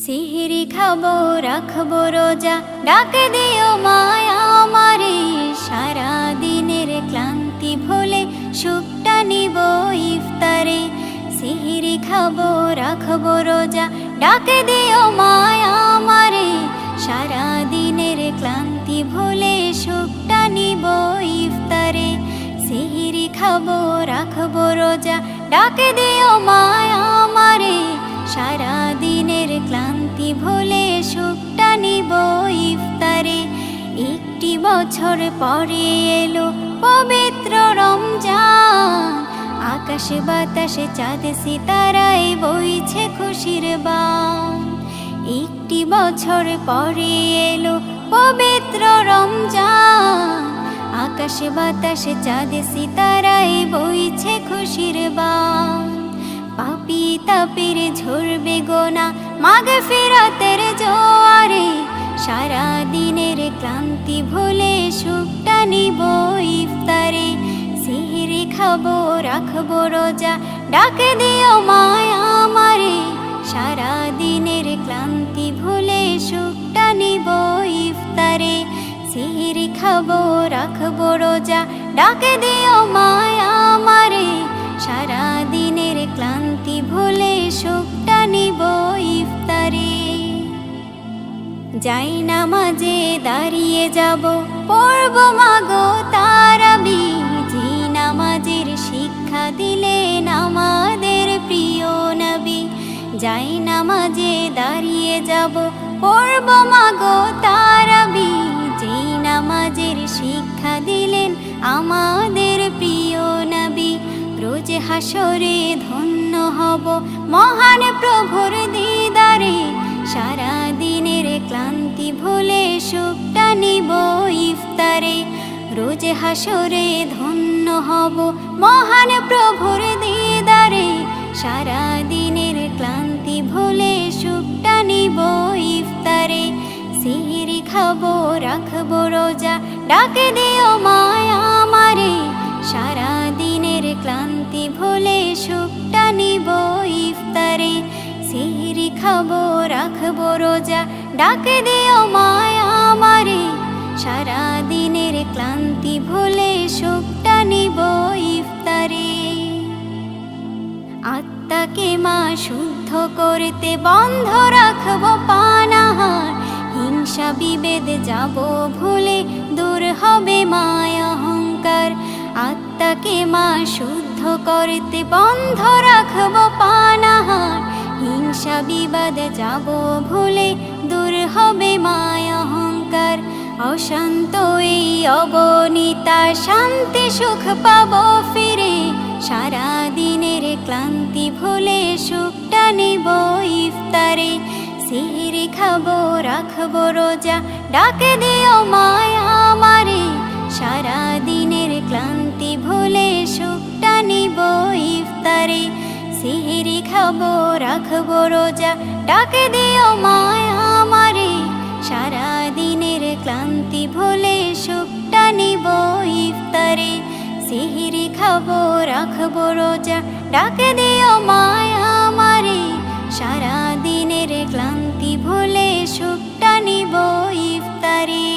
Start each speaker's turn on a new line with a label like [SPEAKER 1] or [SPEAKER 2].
[SPEAKER 1] সিহরি খাবো রাখবো রোজা, ডাক দিও মায়া আমারে। সারা দিনের ক্লান্তি ভুলে সুখটা নিব ইফতারে। সিহরি খাবো রাখবো রোজা, ডাক দিও মায়া আমারে। সারা দিনের ক্লান্তি ভুলে সুখটা নিব ইফতারে। সিহরি খাবো রাখবো রোজা, ডাক দিও মায়া আমারে। সারা দিনের ক্লান্তি ভুলে সুখটা নিব ইফতারে। একটি বছর পরে এলো পবিত্র রমজান, আকাশে বাতাসে চাঁদ সিতারায় বইছে খুশির বান। একটি বছর পরে এলো পবিত্র রমজান, আকাশে বাতাসে চাঁদ সিতারায় বইছে খুশির বান। পাপী তাপের ঝরবে গোনা মাগফিরাতের জোয়ারে। সারা দিনের ক্লান্তি ভুলে সুখটা নিব ইফতারে। সিহরি খাবো রাখবো রোজা, ডাক দিও মায়া আমারে। সারা দিনের ক্লান্তি ভুলে সুখটা নিব ইফতারে। সিহরি খাবো রাখবো রোজা, ডাক দিও মায়া আমারে। সারা দিনের ক্লান্তি ভুলে সুখটা নিব ইফতারে। যাই নামাজে দাঁড়িয়ে যাব, পড়ব মাগো তারাবি। যে নামাজের শিক্ষা দিলেন আমাদের প্রিয় নবী। যাই নামাজে দাঁড়িয়ে যাব, পড়ব মাগো তারাবি। যে নামাজের শিক্ষা দিলেন আমাদের প্রিয় নবী। রোজ হাসরে ধন্য হব মহান প্রভুর দিদারে। সারা দিনের ক্লান্তি ভুলে সুখটা নিব ইফতারে। রোজ হাসরে ধন্য হব মহান প্রভুর দিদারে। সারা দিনের ক্লান্তি ভুলে সুখটা নিব ইফতারে। সিহরি খাবো রাখবো রোজা, ডাক দিও মায়া আমারে। সারা দিনের ক্লান্তি ভুলে সুখটা নিব ইফতারে। সিহরি খাবো রাখবো রোজা, ডাক দিও মায়া আমারে। সারা দিনের ক্লান্তি ভুলে সুখটা নিব ইফতারে। আত্মাকে মা শুদ্ধ করতে বন্ধ রাখবো পানাহার। হিংসা বিভেদ যাব ভুলে দূর হবে মায়া অহংকার। আত্মাকে মা শুদ্ধ করতে বন্ধ রাখবো পানাহার। হিংসা বিবাদ যাব ভুলে দূর হবে মায়া অহংকার। অশান্ত এই অগণিতা শান্তি সুখ পাবো ফিরে। সারা দিনের ক্লান্তি ভুলে সুখটা নিব ইফতারে। সিহরি খাবো রাখবো রোজা, ডাক দিও মায়া আমারে। সারা দিনের ক্লান্তি ভুলে সুখটা নিব ইফতারে। সিহরি খাবো রাখবো রোজা, ডাক দিও মায়া আমারে। সারা দিনের ক্লান্তি ভুলে সুখটা নিব ইফতারে। সিহরি খাবো রাখবো রোজা, ডাক দিও মায়া আমারে। সারা দিনের ক্লান্তি ভুলে সুখটা নিব ইফতারে।